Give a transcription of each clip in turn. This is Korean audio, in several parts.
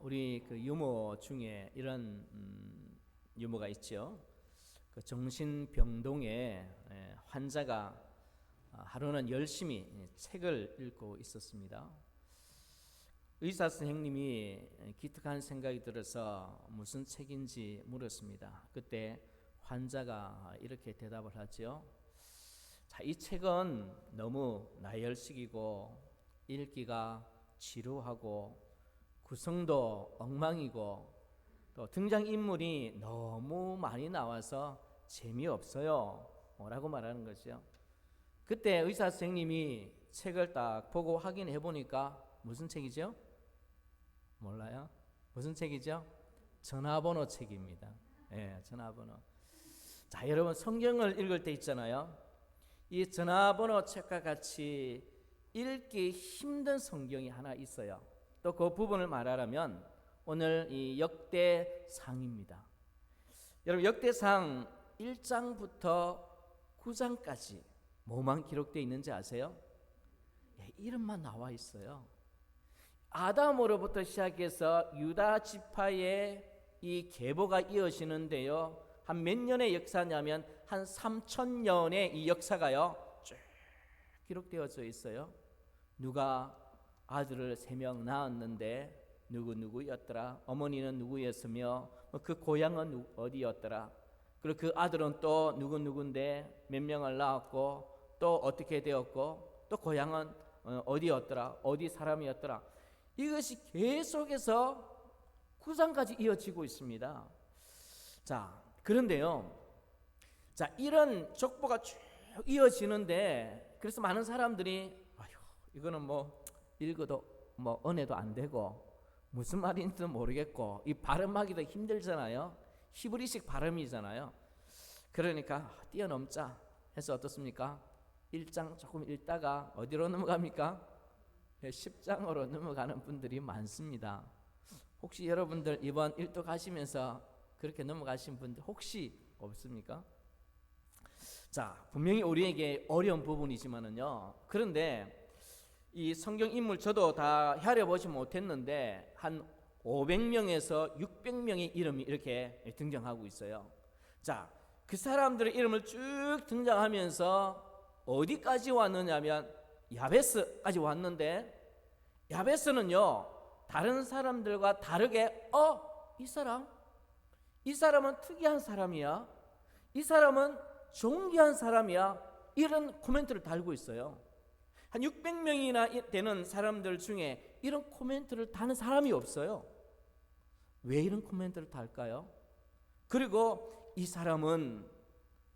우리 그 유머 중에 이런 유머가 있죠. 그 정신병동에 환자가 하루는 열심히 책을 읽고 있었습니다. 의사 선생님이 기특한 생각이 들어서 무슨 책인지 물었습니다. 그때 환자가 이렇게 대답을 하죠. 자, 이 책은 너무 나열식이고 읽기가 지루하고 구성도 엉망이고 또 등장인물이 너무 많이 나와서 재미없어요 라고 말하는 거죠. 그때 의사 선생님이 책을 딱 보고 확인해 보니까 무슨 책이죠? 몰라요? 무슨 책이죠? 전화번호 책입니다. 전화번호. 자, 여러분 성경을 읽을 때 있잖아요. 이 전화번호 책과 같이 읽기 힘든 성경이 하나 있어요. 또 그 부분을 말하자면 오늘 이 역대상입니다. 여러분 역대상 1장부터 9장까지 뭐만 기록되어 있는지 아세요? 이름만 나와 있어요. 아담으로부터 시작해서 유다 지파의 이 계보가 이어지는데요. 한 몇 년의 역사냐면 한 3000년의 이 역사가요 쭉 기록되어져 있어요. 누가 아들을 3명 낳았는데 누구였더라. 어머니는 누구였으며 그 고향은 어디였더라. 그리고 그 아들은 또 누군데 몇 명을 낳았고 또 어떻게 되었고 또 고향은 어디였더라. 어디 사람이었더라. 이것이 계속해서 9장까지 이어지고 있습니다. 자, 그런데요. 자, 이런 족보가 쭉 이어지는데 그래서 많은 사람들이 이거는 뭐 읽어도 뭐 은혜도 안 되고 무슨 말인지도 모르겠고 이 발음하기도 힘들잖아요. 히브리식 발음이잖아요. 그러니까 뛰어넘자 해서 어떻습니까? 1장 조금 읽다가 어디로 넘어갑니까? 10장으로 넘어가는 분들이 많습니다. 혹시 여러분들 이번 일도 가시면서 그렇게 넘어가신 분들 혹시 없습니까? 자, 분명히 우리에게 어려운 부분이지만은요. 그런데 이 성경 인물 저도 다 헤아려보지 못했는데 한 500명에서 600명의 이름이 이렇게 등장하고 있어요. 자, 그 사람들의 이름을 쭉 등장하면서 어디까지 왔느냐면 야베스까지 왔는데 야베스는요 다른 사람들과 다르게 이 사람은 특이한 사람이야. 이 사람은 존귀한 사람이야. 이런 코멘트를 달고 있어요. 한 600명이나 되는 사람들 중에 이런 코멘트를 다는 사람이 없어요. 왜 이런 코멘트를 달까요? 그리고 이 사람은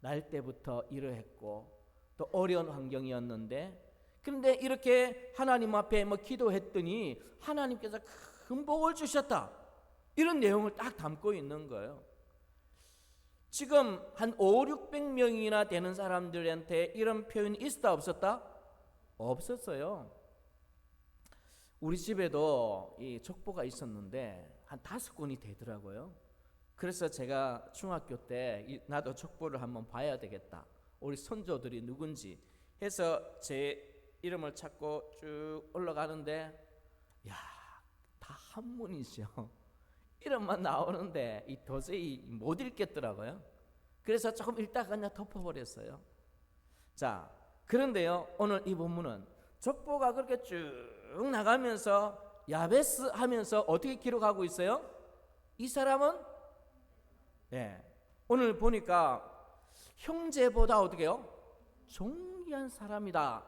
날 때부터 이러했고 또 어려운 환경이었는데 그런데 이렇게 하나님 앞에 기도했더니 하나님께서 큰 복을 주셨다. 이런 내용을 딱 담고 있는 거예요. 지금 한 500~600명이나 되는 사람들한테 이런 표현이 있었다 없었다? 없었어요. 우리 집에도 이 족보가 있었는데 한 5권이 되더라고요. 그래서 제가 중학교 때 나도 족보를 한번 봐야 되겠다. 우리 선조들이 누군지 해서 제 이름을 찾고 쭉 올라가는데 다 한문이죠. 이름만 나오는데 도저히 못 읽겠더라고요. 그래서 조금 읽다가 그냥 덮어버렸어요. 자, 그런데요 오늘 이 본문은 족보가 그렇게 쭉 나가면서 야베스 하면서 어떻게 기록하고 있어요? 이 사람은 오늘 보니까 형제보다 어떻게요? 존귀한 사람이다.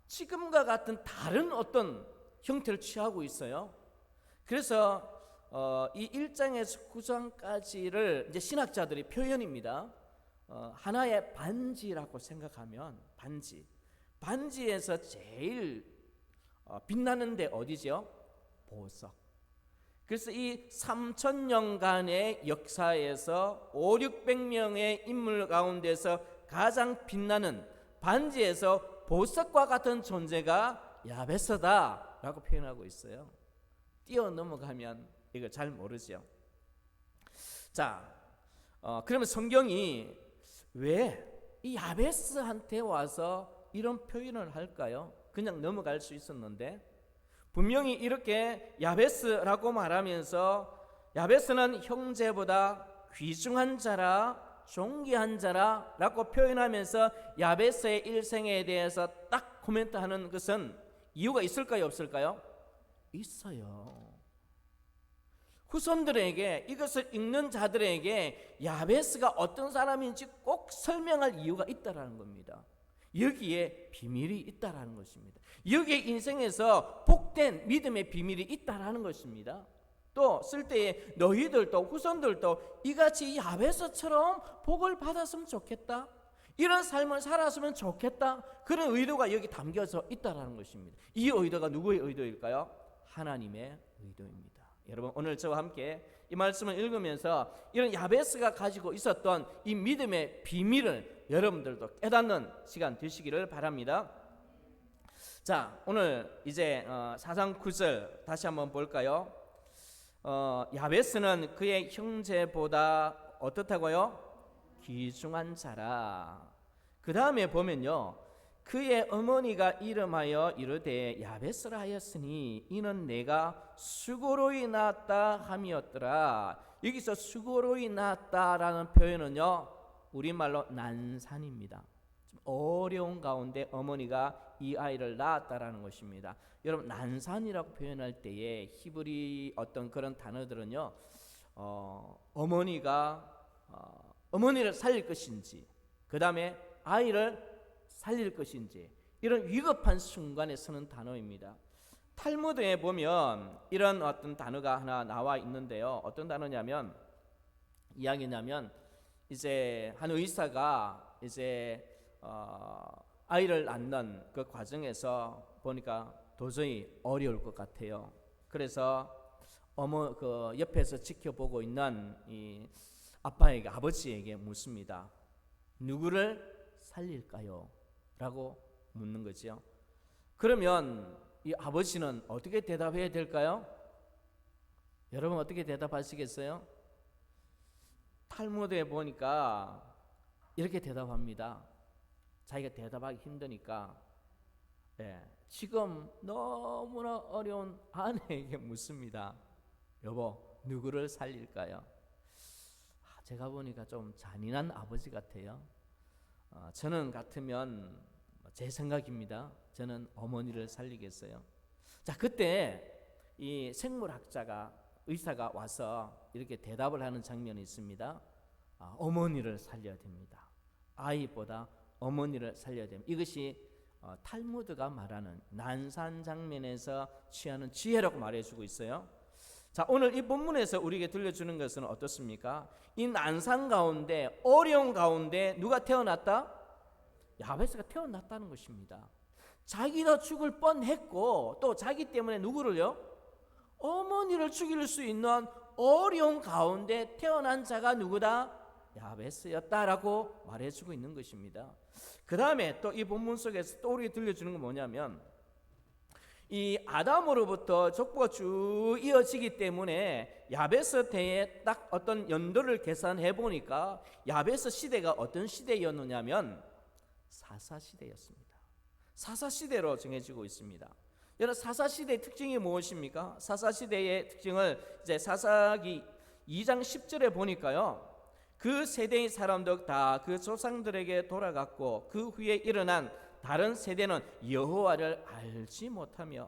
지금과 같은 다른 어떤 형태를 취하고 있어요. 그래서 이 1장에서 9장까지를 이제 신학자들의 표현입니다. 하나의 반지라고 생각하면 반지에서 제일 빛나는 데 어디죠? 보석. 그래서 이 3000년간의 역사에서 500~600명의 인물 가운데서 가장 빛나는 반지에서 보석과 같은 존재가 야베스다라고 표현하고 있어요. 뛰어넘어가면 이거 잘 모르죠. 자, 그러면 성경이 왜 이 야베스한테 와서 이런 표현을 할까요? 그냥 넘어갈 수 있었는데 분명히 이렇게 야베스라고 말하면서 야베스는 형제보다 귀중한 자라, 존귀한 자라라고 표현하면서 야베스의 일생에 대해서 딱 코멘트하는 것은 이유가 있을까요, 없을까요? 있어요. 후손들에게, 이것을 읽는 자들에게 야베스가 어떤 사람인지 꼭 설명할 이유가 있다라는 겁니다. 여기에 비밀이 있다라는 것입니다. 여기에 인생에서 복된 믿음의 비밀이 있다라는 것입니다. 또 쓸 때에 너희들도 후손들도 이같이 야베스처럼 복을 받았으면 좋겠다, 이런 삶을 살았으면 좋겠다, 그런 의도가 여기 담겨져 있다라는 것입니다. 이 의도가 누구의 의도일까요? 하나님의 의도입니다. 여러분, 오늘 저와 함께 이 말씀을 읽으면서 이런 야베스가 가지고 있었던 이 믿음의 비밀을 여러분들도 깨닫는 시간 되시기를 바랍니다. 자, 오늘 이제 4장 9절 다시 한번 볼까요? 야베스는 그의 형제보다 어떻다고요? 귀중한 자라. 그 다음에 보면요, 그의 어머니가 이름하여 이르되 야베스라 하였으니 이는 내가 수고로이 낳았다 함이었더라. 여기서 수고로이 낳았다라는 표현은요, 우리말로 난산입니다. 어려운 가운데 어머니가 이 아이를 낳았다라는 것입니다. 여러분, 난산이라고 표현할 때에 히브리 어떤 그런 단어들은요, 어머니를 살릴 것인지, 그 다음에 아이를 살릴 것인지, 이런 위급한 순간에 쓰는 단어입니다. 탈무드에 보면 이런 어떤 단어가 하나 나와 있는데요. 어떤 단어냐면, 이야기냐면 이제 한 의사가 이제 아이를 낳는 그 과정에서 보니까 도저히 어려울 것 같아요. 그래서 그 옆에서 지켜보고 있는 이 아버지에게 묻습니다. 누구를 살릴까요? 라고 묻는 거죠. 그러면 이 아버지는 어떻게 대답해야 될까요? 여러분, 어떻게 대답하시겠어요? 탈무드에 보니까 이렇게 대답합니다. 자기가 대답하기 힘드니까 지금 너무나 어려운 아내에게 묻습니다. 여보, 누구를 살릴까요? 제가 보니까 좀 잔인한 아버지 같아요. 저는 같으면 제 생각입니다. 저는 어머니를 살리겠어요. 자, 그때 이 생물학자가, 의사가 와서 이렇게 대답을 하는 장면이 있습니다. 어머니를 살려야 됩니다. 아이보다 어머니를 살려야 됩니다. 이것이 탈무드가 말하는 난산 장면에서 취하는 지혜라고 말해주고 있어요. 자, 오늘 이 본문에서 우리에게 들려주는 것은 어떻습니까? 이 난산 가운데, 어려운 가운데 누가 태어났다? 야베스가 태어났다는 것입니다. 자기도 죽을 뻔했고, 또 자기 때문에 누구를요? 어머니를 죽일 수 있는 어려운 가운데 태어난 자가 누구다? 야베스였다라고 말해주고 있는 것입니다. 그 다음에 또 이 본문 속에서 또 우리에게 들려주는 건 뭐냐면, 이 아담으로부터 족보가 쭉 이어지기 때문에 야베스 때에 딱 어떤 연도를 계산해 보니까 야베스 시대가 어떤 시대였느냐면 사사시대였습니다. 사사시대로 정해지고 있습니다. 여러분, 사사시대의 특징이 무엇입니까? 사사시대의 특징을 이제 사사기 2장 10절에 보니까요, 그 세대의 사람들 다 그 조상들에게 돌아갔고 그 후에 일어난 다른 세대는 여호와를 알지 못하며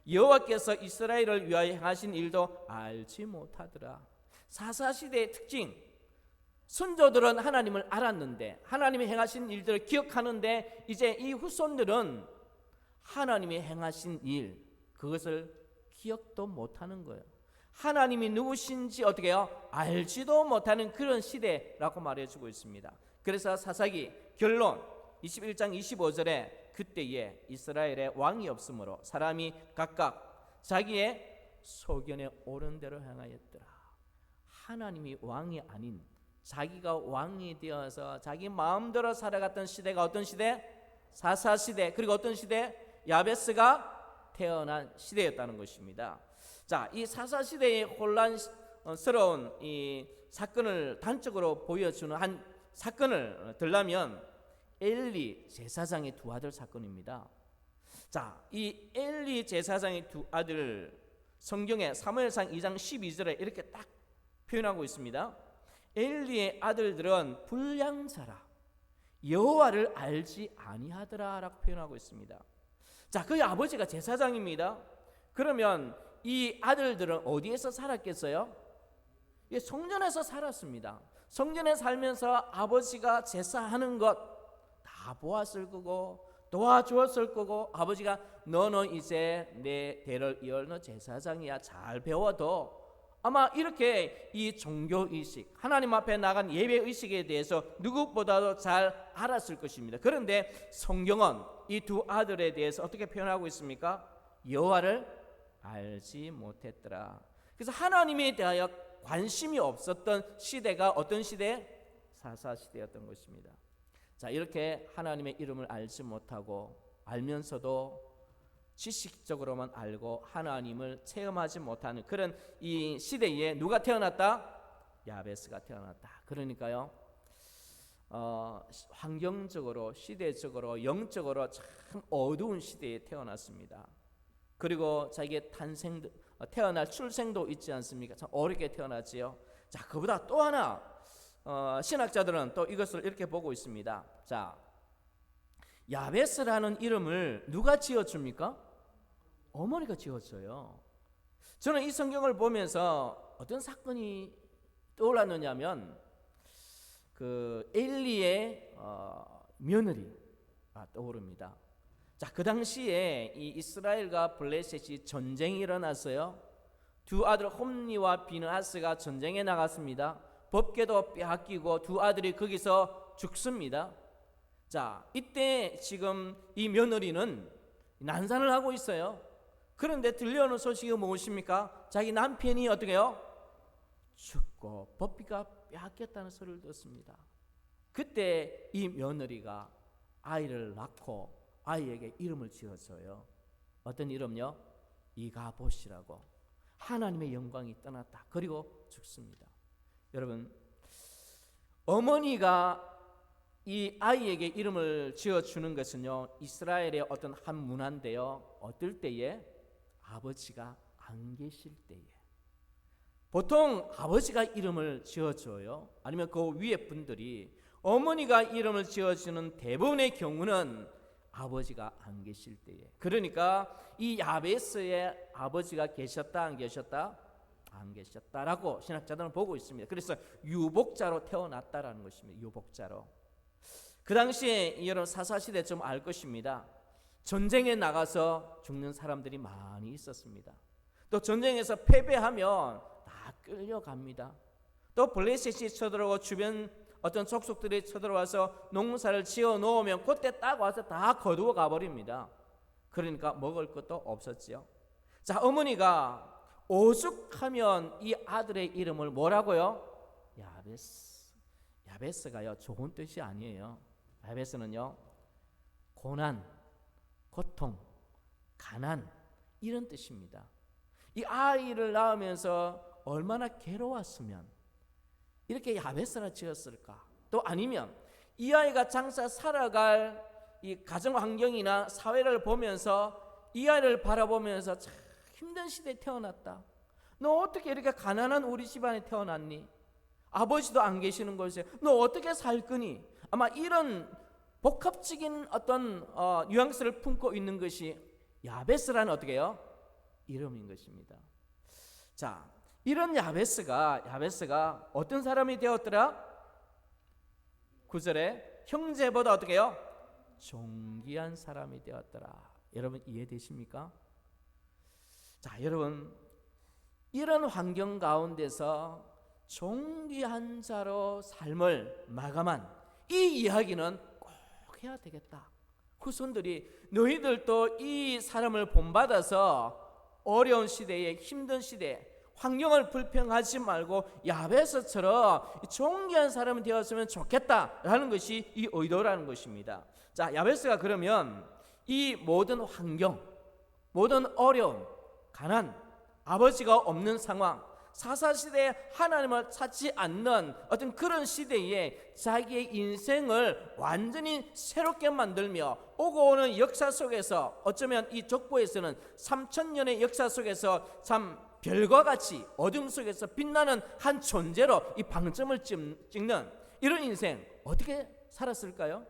여호와께서 이스라엘을 위하여 행하신 일도 알지 못하더라. 사사시대의 특징, 선조들은 하나님을 알았는데 하나님이 행하신 일들을 기억하는데 이제 이 후손들은 하나님이 행하신 일, 그것을 기억도 못하는 거예요. 하나님이 누구신지 어떻게 해요? 알지도 못하는 그런 시대라고 말해주고 있습니다. 그래서 사사기 결론 21장 25절에 그때에 이스라엘에 왕이 없으므로 사람이 각각 자기의 소견에 옳은 대로 행하였더라. 하나님이 왕이 아닌 자기가 왕이 되어서 자기 마음대로 살아갔던 시대가 어떤 시대? 사사시대. 그리고 어떤 시대? 야베스가 태어난 시대였다는 것입니다. 자, 이 사사시대의 혼란스러운 이 사건을 단적으로 보여주는 한 사건을 들라면 엘리 제사장의 두 아들 사건입니다. 자, 이 엘리 제사장의 두 아들 성경에 사무엘상 2장 12절에 이렇게 딱 표현하고 있습니다. 엘리의 아들들은 불량자라 여호와를 알지 아니하더라라고 표현하고 있습니다. 자, 그의 아버지가 제사장입니다. 그러면 이 아들들은 어디에서 살았겠어요? 예, 성전에서 살았습니다. 성전에 살면서 아버지가 제사하는 것 다 보았을 거고 도와주었을 거고, 아버지가 너는 이제 내 대를 이을 너 제사장이야, 잘 배워도 아마 이렇게 이 종교의식, 하나님 앞에 나간 예배의식에 대해서 누구보다도 잘 알았을 것입니다. 그런데 성경은 이 두 아들에 대해서 어떻게 표현하고 있습니까? 여호와를 알지 못했더라. 그래서 하나님에 대하여 관심이 없었던 시대가 어떤 시대? 사사시대였던 것입니다. 자, 이렇게 하나님의 이름을 알지 못하고 알면서도 지식적으로만 알고 하나님을 체험하지 못하는 그런 이 시대에 누가 태어났다? 야베스가 태어났다. 그러니까요, 환경적으로, 시대적으로, 영적으로 참 어두운 시대에 태어났습니다. 그리고 자기의 태어날 출생도 있지 않습니까? 참 어렵게 태어났지요. 자, 그보다 또 하나 신학자들은 또 이것을 이렇게 보고 있습니다. 자, 야베스라는 이름을 누가 지어줍니까? 어머니가 지었어요. 저는 이 성경을 보면서 어떤 사건이 떠올랐느냐면 그 엘리의 며느리가 떠오릅니다. 자, 그 당시에 이 이스라엘과 블레셋이 전쟁이 일어났어요. 두 아들 홈니와 비느하스가 전쟁에 나갔습니다. 법궤도 빼앗기고 두 아들이 거기서 죽습니다. 자, 이때 지금 이 며느리는 난산을 하고 있어요. 그런데 들려오는 소식이 무엇입니까? 자기 남편이 어떻게 해요? 죽고 법궤가 빼앗겼다는 소리를 듣습니다. 그때 이 며느리가 아이를 낳고 아이에게 이름을 지었어요. 어떤 이름요? 이가봇이라고. 하나님의 영광이 떠났다. 그리고 죽습니다. 여러분, 어머니가 이 아이에게 이름을 지어주는 것은요, 이스라엘의 어떤 한 문화인데요, 어떨 때에? 아버지가 안 계실 때에. 보통 아버지가 이름을 지어줘요. 아니면 그 위에 분들이. 어머니가 이름을 지어주는 대부분의 경우는 아버지가 안 계실 때에. 그러니까 이 야베스의 아버지가 계셨다, 안 계셨다? 안 계셨다라고 신학자들은 보고 있습니다. 그래서 유복자로 태어났다라는 것입니다. 유복자로. 그 당시에 여러분 사사시대 좀 알 것입니다. 전쟁에 나가서 죽는 사람들이 많이 있었습니다. 또 전쟁에서 패배하면 다 끌려갑니다. 또 블레셋이 쳐들어오고 주변 어떤 족속들이 쳐들어와서 농사를 지어 놓으면 그때 딱 와서 다 거두어 가버립니다. 그러니까 먹을 것도 없었지요. 자, 어머니가 오죽하면 이 아들의 이름을 뭐라고요? 야베스. 야베스가요, 좋은 뜻이 아니에요. 야베스는요, 고난, 고통, 가난 이런 뜻입니다. 이 아이를 낳으면서 얼마나 괴로웠으면 이렇게 야베스라 지었을까? 또 아니면 이 아이가 장차 살아갈 이 가정 환경이나 사회를 보면서 이 아이를 바라보면서 참 힘든 시대에 태어났다. 너 어떻게 이렇게 가난한 우리 집안에 태어났니? 아버지도 안 계시는 곳에 너 어떻게 살 거니? 아마 이런 복합적인 어떤 뉘앙스를 품고 있는 것이 야베스라는 어떻게 해요? 이름인 것입니다. 자, 이런 야베스가 어떤 사람이 되었더라? 9절에 형제보다 어떻게 해요? 존귀한 사람이 되었더라. 여러분 이해되십니까? 자, 여러분 이런 환경 가운데서 존귀한 자로 삶을 마감한 이 이야기는 꼭 해야 되겠다. 후손들이 너희들도 이 사람을 본받아서 어려운 시대에 힘든 시대에 환경을 불평하지 말고 야베스처럼 존귀한 사람이 되었으면 좋겠다라는 것이 이 의도라는 것입니다. 자, 야베스가 그러면 이 모든 환경, 모든 어려움, 가난, 아버지가 없는 상황, 사사시대에 하나님을 찾지 않는 어떤 그런 시대에 자기의 인생을 완전히 새롭게 만들며 오고 오는 역사 속에서 어쩌면 이 족보에서는 3000년의 역사 속에서 참 별과 같이 어둠 속에서 빛나는 한 존재로 이 방점을 찍는 이런 인생 어떻게 살았을까요?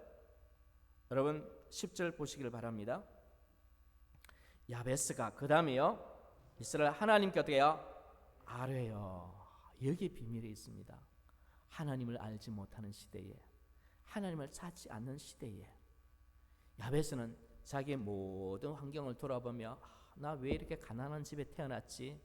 여러분 10절 보시길 바랍니다. 야베스가 그 다음에요 이스라엘 하나님께 어떻게 해요? 아뢰요. 여기 비밀이 있습니다. 하나님을 알지 못하는 시대에, 하나님을 찾지 않는 시대에 야베스는 자기의 모든 환경을 돌아보며 나 왜 이렇게 가난한 집에 태어났지?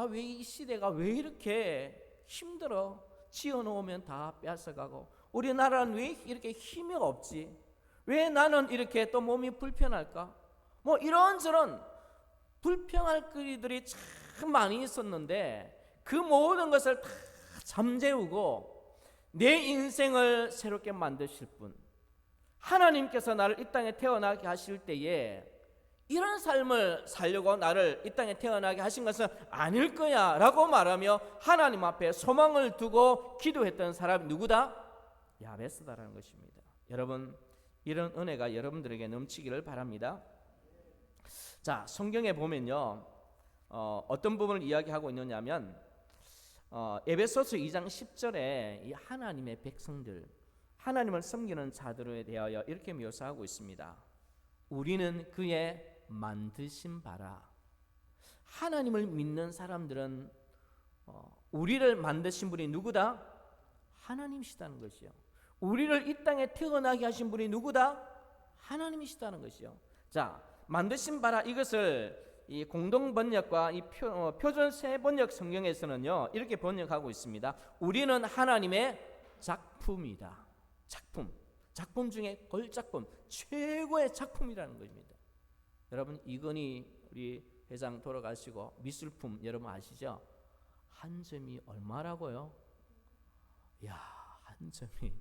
왜 이 시대가 왜 이렇게 힘들어? 지어놓으면 다 뺏어가고 우리나라는 왜 이렇게 힘이 없지? 왜 나는 이렇게 또 몸이 불편할까? 뭐 이런저런 불평할 거리들이 참 많이 있었는데 그 모든 것을 다 잠재우고 내 인생을 새롭게 만드실 분 하나님께서 나를 이 땅에 태어나게 하실 때에 이런 삶을 살려고 나를 이 땅에 태어나게 하신 것은 아닐 거야 라고 말하며 하나님 앞에 소망을 두고 기도했던 사람이 누구다? 야베스다라는 것입니다. 여러분 이런 은혜가 여러분들에게 넘치기를 바랍니다. 자, 성경에 보면요 어떤 부분을 이야기하고 있느냐면 에베소서 2장 10절에 이 하나님의 백성들 하나님을 섬기는 자들에 대하여 이렇게 묘사하고 있습니다. 우리는 그의 만드신 바라. 하나님을 믿는 사람들은 우리를 만드신 분이 누구다? 하나님이시다는 것이요. 우리를 이 땅에 태어나게 하신 분이 누구다? 하나님이시다는 것이요. 자, 만드신 바라 이것을 이 공동 번역과 이 표준 새 번역 성경에서는요 이렇게 번역하고 있습니다. 우리는 하나님의 작품이다. 작품 중에 걸작품, 최고의 작품이라는 것입니다. 여러분 이건희 우리 회장 돌아가시고 미술품 여러분 아시죠? 한 점이 얼마라고요? 야, 한 점이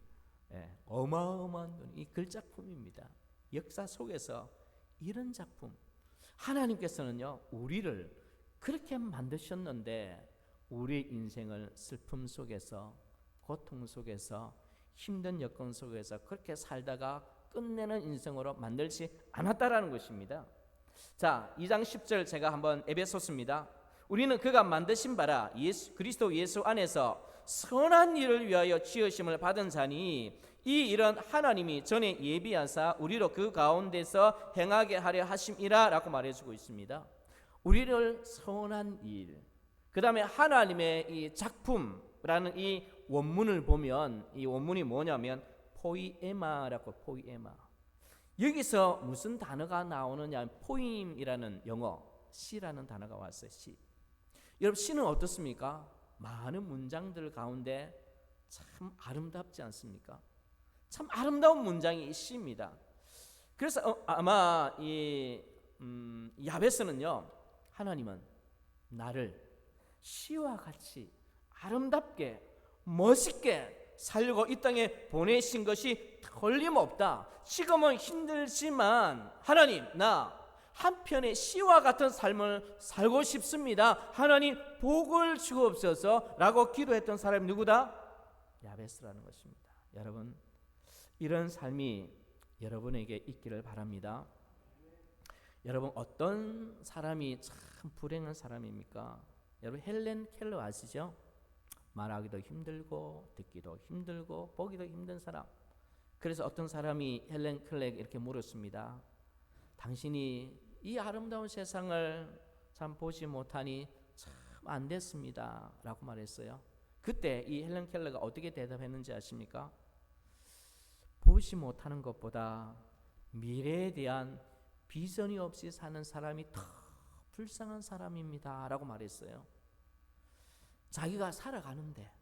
어마어마한 돈, 이 걸작품입니다. 역사 속에서 이런 작품 하나님께서는요 우리를 그렇게 만드셨는데 우리 인생을 슬픔 속에서 고통 속에서 힘든 여건 속에서 그렇게 살다가 끝내는 인생으로 만들지 않았다라는 것입니다. 자, 2장 10절 제가 한번 에베소서입니다. 우리는 그가 만드신 바라 그리스도 예수 안에서 선한 일을 위하여 지으심을 받은 자니 이 일은 하나님이 전에 예비하사 우리로 그 가운데서 행하게 하려 하심이라 라고 말해주고 있습니다. 우리를 선한 일, 그 다음에 하나님의 이 작품라는 이 원문을 보면 이 원문이 뭐냐면 포이에마라고 포이에마. 여기서 무슨 단어가 나오느냐 포임이라는 영어 시라는 단어가 왔어요. 시. 여러분 시는 어떻습니까? 많은 문장들 가운데 참 아름답지 않습니까? 참 아름다운 문장이 이 시입니다. 그래서 아마 이 야베스는요 하나님은 나를 시와 같이 아름답게 멋있게 살고 이 땅에 보내신 것이 틀림없다. 지금은 힘들지만 하나님 나 한편의 시와 같은 삶을 살고 싶습니다. 하나님 복을 주옵소서 라고 기도했던 사람이 누구다? 야베스라는 것입니다. 여러분 이런 삶이 여러분에게 있기를 바랍니다. 여러분 어떤 사람이 참 불행한 사람입니까? 여러분 헬렌 켈러 아시죠? 말하기도 힘들고 듣기도 힘들고 보기도 힘든 사람. 그래서 어떤 사람이 헬렌 켈러에게 이렇게 물었습니다. 당신이 이 아름다운 세상을 참 보지 못하니 참 안 됐습니다 라고 말했어요. 그때 이 헬렌 켈러가 어떻게 대답했는지 아십니까? 보지 못하는 것보다 미래에 대한 비전이 없이 사는 사람이 더 불쌍한 사람입니다 라고 말했어요. 자기가 살아가는데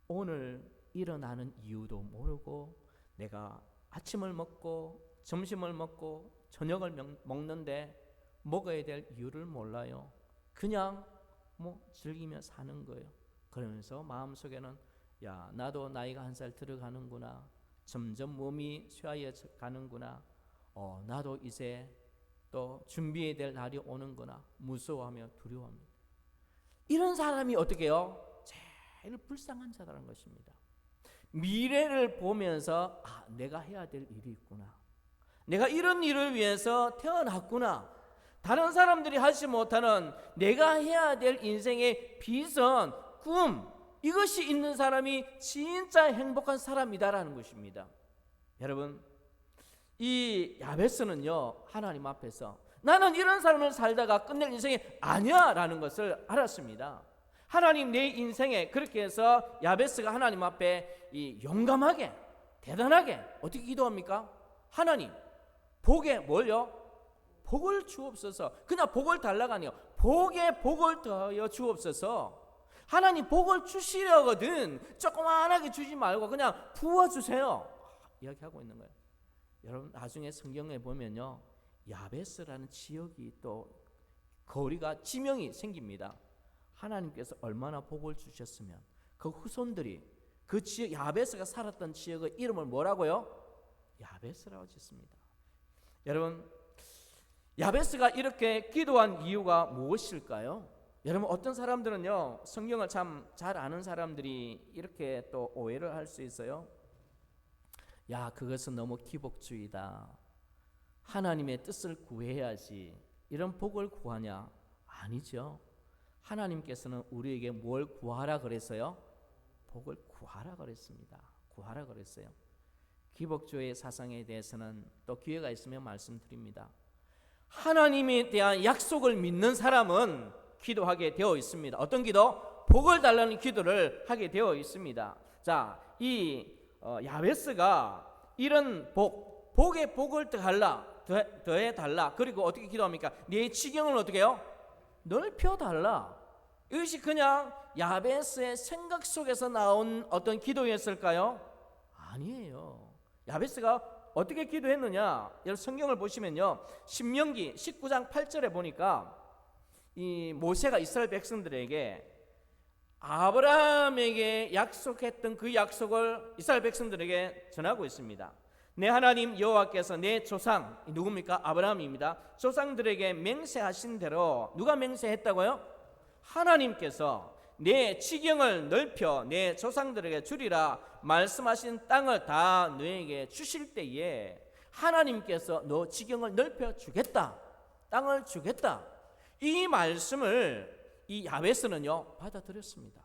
오늘 일어나는 이유도 모르고 내가 아침을 먹고 점심을 먹고 저녁을 먹는데 먹어야 될 이유를 몰라요. 그냥 즐기며 사는 거예요. 그러면서 마음속에는 야 나도 나이가 한 살 들어가는구나. 점점 몸이 쇠하여 가는구나. 나도 이제 또 준비해야 될 날이 오는구나. 무서워하며 두려워합니다. 이런 사람이 어떻게 해요? 제일 불쌍한 자라는 것입니다. 미래를 보면서 내가 해야 될 일이 있구나. 내가 이런 일을 위해서 태어났구나. 다른 사람들이 하지 못하는 내가 해야 될 인생의 비전, 꿈, 이것이 있는 사람이 진짜 행복한 사람이다라는 것입니다. 여러분, 이 야베스는요, 하나님 앞에서 나는 이런 삶을 살다가 끝낼 인생이 아니야 라는 것을 알았습니다. 하나님, 내 인생에 그렇게 해서 야베스가 하나님 앞에 이 용감하게 대단하게 어떻게 기도합니까? 하나님, 복에 뭘요? 복을 주옵소서. 그냥 복을 달라가 아니요, 복에 복을 더하여 주옵소서. 하나님, 복을 주시려거든 조그만하게 주지 말고 그냥 부어주세요 이야기하고 있는 거예요. 여러분, 나중에 성경에 보면요, 야베스라는 지역이 또 거리가 지명이 생깁니다. 하나님께서 얼마나 복을 주셨으면 그 후손들이 그 지역, 야베스가 살았던 지역의 이름을 뭐라고요? 야베스라고 짓습니다. 여러분, 야베스가 이렇게 기도한 이유가 무엇일까요? 여러분, 어떤 사람들은요, 성경을 참 잘 아는 사람들이 이렇게 또 오해를 할 수 있어요. 야, 그것은 너무 기복주의다. 하나님의 뜻을 구해야지 이런 복을 구하냐? 아니죠. 하나님께서는 우리에게 뭘 구하라 그랬어요? 복을 구하라 그랬습니다. 구하라 그랬어요. 기복주의 사상에 대해서는 또 기회가 있으면 말씀드립니다. 하나님에 대한 약속을 믿는 사람은 기도하게 되어 있습니다. 어떤 기도? 복을 달라는 기도를 하게 되어 있습니다. 자, 이 야베스가 이런 복의 복을 더해 달라. 그리고 어떻게 기도합니까? 네 지경을 어떻게 해요? 넓혀 달라. 이것이 그냥 야베스의 생각 속에서 나온 어떤 기도였을까요? 아니에요. 야베스가 어떻게 기도했느냐? 여러분, 성경을 보시면요, 신명기 19장 8절에 보니까 이 모세가 이스라엘 백성들에게 아브라함에게 약속했던 그 약속을 이스라엘 백성들에게 전하고 있습니다. 내 하나님 여호와께서 내 조상, 누굽니까? 아브라함입니다. 조상들에게 맹세하신 대로, 누가 맹세했다고요? 하나님께서 내 지경을 넓혀 내 조상들에게 주리라 말씀하신 땅을 다 너에게 주실 때에 하나님께서 너 지경을 넓혀 주겠다, 땅을 주겠다, 이 말씀을 이 야베스는요 받아들였습니다.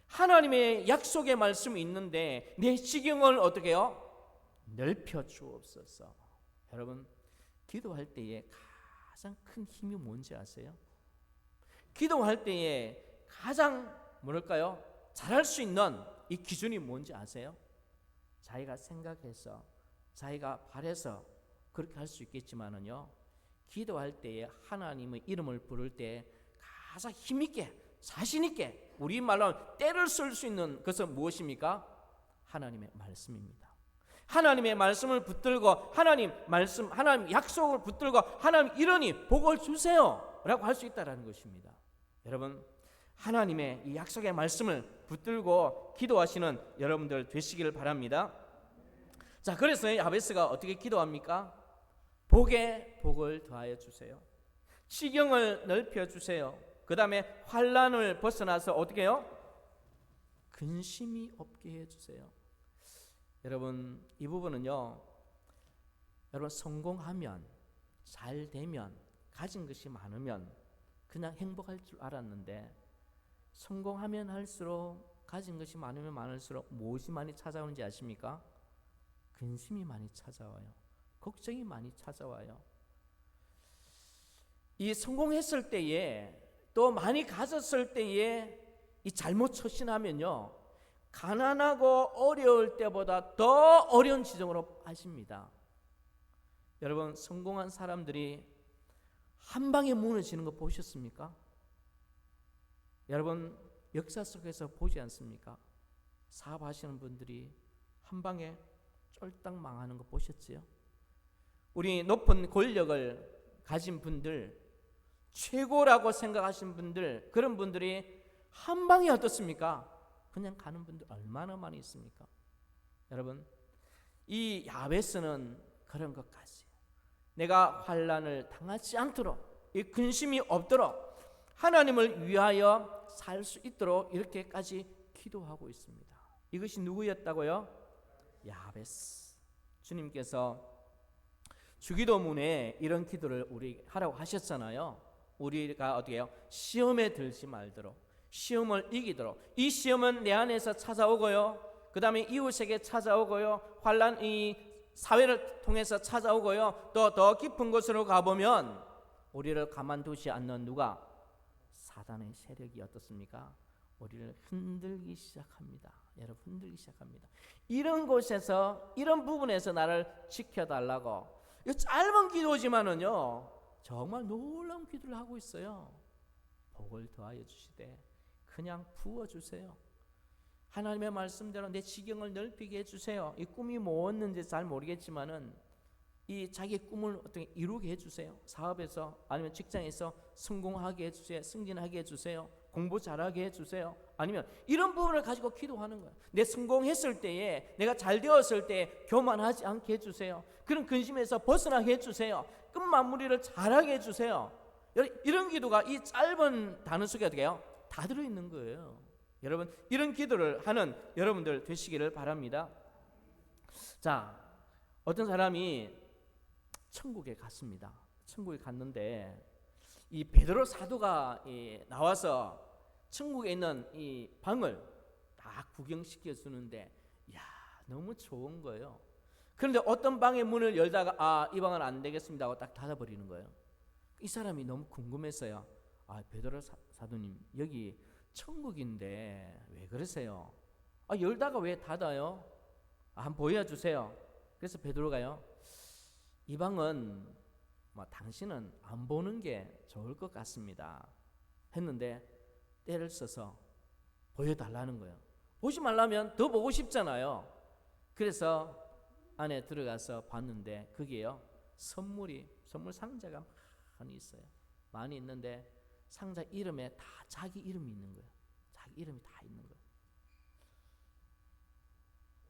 하나님의 약속의 말씀이 있는데 내 지경을 어떻게 해요? 넓혀 주옵소서. 여러분, 기도할 때에 가장 큰 힘이 뭔지 아세요? 기도할 때에 가장 뭐랄까요? 잘할 수 있는 이 기준이 뭔지 아세요? 자기가 생각해서, 자기가 바래서 그렇게 할 수 있겠지만은요, 기도할 때에 하나님의 이름을 부를 때 가장 힘있게, 자신있게, 우리말로 때를 쓸 수 있는 것은 무엇입니까? 하나님의 말씀입니다. 하나님의 말씀을 붙들고 하나님 말씀, 하나님 약속을 붙들고 하나님 이러니 복을 주세요 라고 할 수 있다는 것입니다. 여러분, 하나님의 이 약속의 말씀을 붙들고 기도하시는 여러분들 되시기를 바랍니다. 자, 그래서 야베스가 어떻게 기도합니까? 복에 복을 더하여 주세요. 지경을 넓혀 주세요. 그 다음에 환난을 벗어나서 어떻게 해요? 근심이 없게 해주세요. 여러분, 이 부분은요, 여러분, 성공하면, 잘 되면, 가진 것이 많으면 그냥 행복할 줄 알았는데, 성공하면 할수록, 가진 것이 많으면 많을수록 무엇이 많이 찾아오는지 아십니까? 근심이 많이 찾아와요. 걱정이 많이 찾아와요. 이 성공했을 때에, 또 많이 가졌을 때에 이 잘못 처신하면요, 가난하고 어려울 때보다 더 어려운 지경으로 빠집니다. 여러분, 성공한 사람들이 한 방에 무너지는 거 보셨습니까? 여러분, 역사 속에서 보지 않습니까? 사업하시는 분들이 한 방에 쫄딱 망하는 거 보셨지요? 우리 높은 권력을 가진 분들, 최고라고 생각하신 분들, 그런 분들이 한 방에 어떻습니까? 그냥 가는 분들 얼마나 많이 있습니까? 여러분, 이 야베스는 그런 것까지 내가 환난을 당하지 않도록, 이 근심이 없도록 하나님을 위하여 살 수 있도록 이렇게까지 기도하고 있습니다. 이것이 누구였다고요? 야베스. 주님께서 주기도문에 이런 기도를 우리 하라고 하셨잖아요. 우리가 어떻게 해요? 시험에 들지 말도록, 시험을 이기도록. 이 시험은 내 안에서 찾아오고요, 그 다음에 이웃에게 찾아오고요, 환난이 사회를 통해서 찾아오고요, 또 더 깊은 곳으로 가보면 우리를 가만두지 않는 누가? 사단의 세력이 어떻습니까? 우리를 흔들기 시작합니다. 여러분, 흔들기 시작합니다. 이런 곳에서, 이런 부분에서 나를 지켜달라고, 이 짧은 기도지만은요 정말 놀라운 기도를 하고 있어요. 복을 더하여 주시되 그냥 부어주세요. 하나님의 말씀대로 내 지경을 넓히게 해주세요. 이 꿈이 뭐였는지 잘 모르겠지만은 이 자기 꿈을 어떻게 이루게 해주세요. 사업에서 아니면 직장에서 성공하게 해주세요. 승진하게 해주세요. 공부 잘하게 해주세요. 아니면 이런 부분을 가지고 기도하는 거예요. 내 성공했을 때에, 내가 잘 되었을 때 교만하지 않게 해주세요. 그런 근심에서 벗어나게 해주세요. 끝 마무리를 잘하게 해주세요. 이런 기도가 이 짧은 단어 속에 어떻게 해요? 다 들어있는 거예요. 여러분, 이런 기도를 하는 여러분들 되시기를 바랍니다. 자, 어떤 사람이 천국에 갔습니다. 천국에 갔는데 이 베드로 사도가 나와서 천국에 있는 이 방을 다 구경시켜 주는데, 야, 너무 좋은 거예요. 그런데 어떤 방의 문을 열다가 이 방은 안 되겠습니다 하고 딱 닫아버리는 거예요. 이 사람이 너무 궁금했어요. 베드로 사도님, 여기 천국인데 왜 그러세요? 열다가 왜 닫아요? 한번 보여주세요. 그래서 베드로가요, 이 방은 당신은 안 보는 게 좋을 것 같습니다 했는데 때를 써서 보여달라는 거예요. 보지 말라면 더 보고 싶잖아요. 그래서 안에 들어가서 봤는데 거기에요, 선물 상자가 많이 있어요. 많이 있는데 상자 이름에 다 자기 이름이 있는 거예요. 자기 이름이 다 있는 거예요.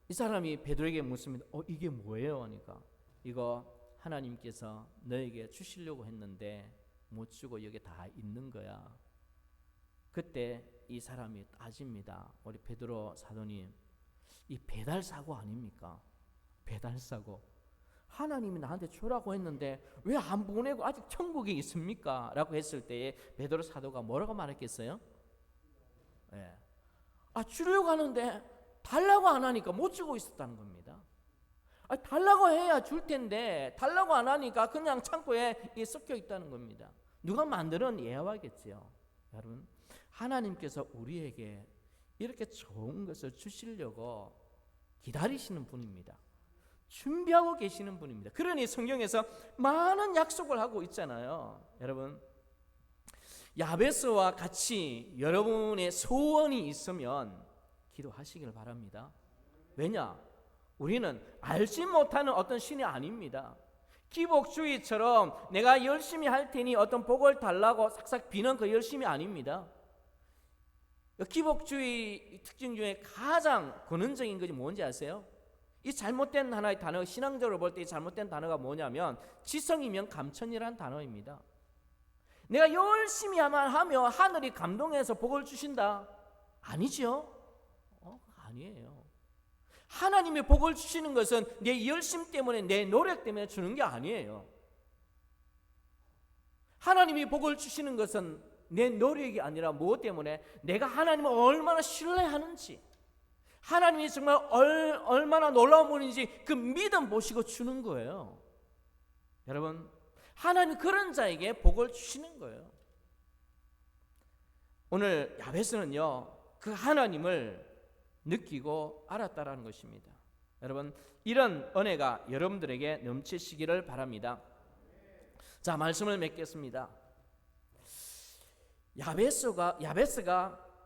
이 사람이 베드로에게 묻습니다. 이게 뭐예요? 하니까 이거 하나님께서 너에게 주시려고 했는데 못 주고 여기 다 있는 거야. 그때 이 사람이 따집니다. 우리 베드로 사도님, 이 배달사고 아닙니까? 배달사고. 하나님이 나한테 주라고 했는데 왜 안 보내고 아직 천국에 있습니까? 라고 했을 때에 베드로 사도가 뭐라고 말했겠어요? 네. 주려고 하는데 달라고 안 하니까 못 주고 있었다는 겁니다. 달라고 해야 줄 텐데 달라고 안 하니까 그냥 창고에 섞여 있다는 겁니다. 누가 만드는 예화겠지요. 여러분, 하나님께서 우리에게 이렇게 좋은 것을 주시려고 기다리시는 분입니다. 준비하고 계시는 분입니다. 그러니 성경에서 많은 약속을 하고 있잖아요. 여러분, 야베스와 같이 여러분의 소원이 있으면 기도하시길 바랍니다. 왜냐? 우리는 알지 못하는 어떤 신이 아닙니다. 기복주의처럼 내가 열심히 할 테니 어떤 복을 달라고 싹싹 비는 그 열심이 아닙니다. 기복주의 특징 중에 가장 근원적인 것이 뭔지 아세요? 이 잘못된 하나의 단어, 신앙적으로 볼 때 이 잘못된 단어가 뭐냐면 지성이면 감천이라는 단어입니다. 내가 열심히 하며 하늘이 감동해서 복을 주신다? 아니죠. 아니에요. 하나님의 복을 주시는 것은 내 열심 때문에, 내 노력 때문에 주는 게 아니에요. 하나님이 복을 주시는 것은 내 노력이 아니라 무엇 때문에? 내가 하나님을 얼마나 신뢰하는지, 하나님이 정말 얼마나 놀라운 분인지 그 믿음 보시고 주는 거예요. 여러분, 하나님이 그런 자에게 복을 주시는 거예요. 오늘 야베스는요, 그 하나님을 느끼고 알았다라는 것입니다. 여러분, 이런 은혜가 여러분들에게 넘치시기를 바랍니다. 자, 말씀을 맺겠습니다. 야베스가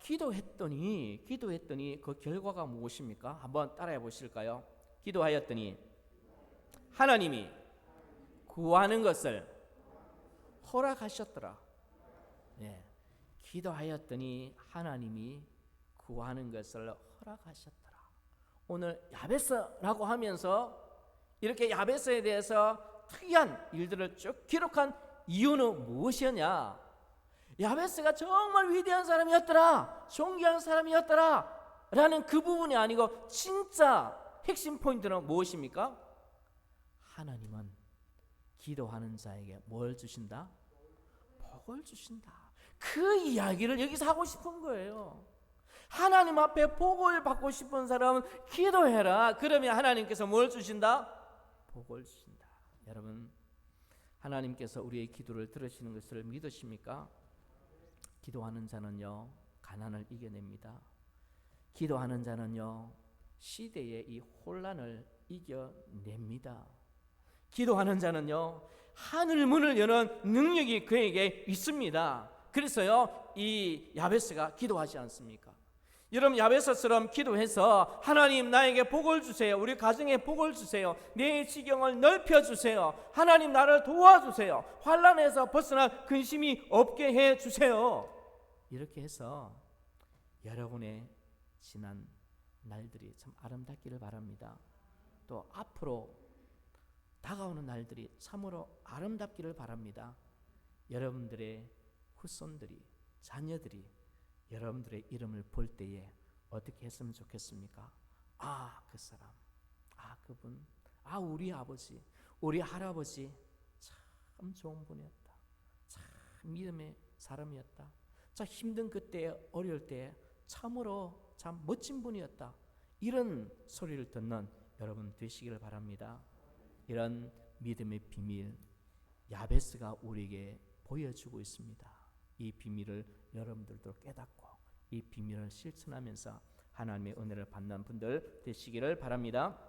기도했더니 그 결과가 무엇입니까? 한번 따라해 보실까요? 기도하였더니 하나님이 구하는 것을 허락하셨더라. 네. 기도하였더니 하나님이 구하는 것을 허락하셨더라. 오늘 야베스라고 하면서 이렇게 야베스에 대해서 특이한 일들을 쭉 기록한 이유는 무엇이었냐? 야베스가 정말 위대한 사람이었더라, 존귀한 사람이었더라 라는 그 부분이 아니고 진짜 핵심 포인트는 무엇입니까? 하나님은 기도하는 자에게 뭘 주신다? 복을 주신다. 그 이야기를 여기서 하고 싶은 거예요. 하나님 앞에 복을 받고 싶은 사람은 기도해라. 그러면 하나님께서 뭘 주신다? 복을 주신다. 여러분, 하나님께서 우리의 기도를 들으시는 것을 믿으십니까? 기도하는 자는요, 가난을 이겨냅니다. 기도하는 자는요, 시대의 이 혼란을 이겨냅니다. 기도하는 자는요, 하늘 문을 여는 능력이 그에게 있습니다. 그래서요, 이 야베스가 기도하지 않습니까? 여러분, 야베스처럼 기도해서 하나님 나에게 복을 주세요. 우리 가정에 복을 주세요. 내 지경을 넓혀주세요. 하나님 나를 도와주세요. 환난에서 벗어나 근심이 없게 해주세요. 이렇게 해서 여러분의 지난 날들이 참 아름답기를 바랍니다. 또 앞으로 다가오는 날들이 참으로 아름답기를 바랍니다. 여러분들의 후손들이, 자녀들이 여러분들의 이름을 볼 때에 어떻게 했으면 좋겠습니까? 아, 그 사람, 아, 그분, 아, 우리 아버지, 우리 할아버지 참 좋은 분이었다. 참 믿음의 사람이었다. 참 힘든 그때, 어려울 때 참으로 참 멋진 분이었다. 이런 소리를 듣는 여러분 되시기를 바랍니다. 이런 믿음의 비밀, 야베스가 우리에게 보여주고 있습니다. 이 비밀을 여러분들도 깨닫고 이 비밀을 실천하면서 하나님의 은혜를 받는 분들 되시기를 바랍니다.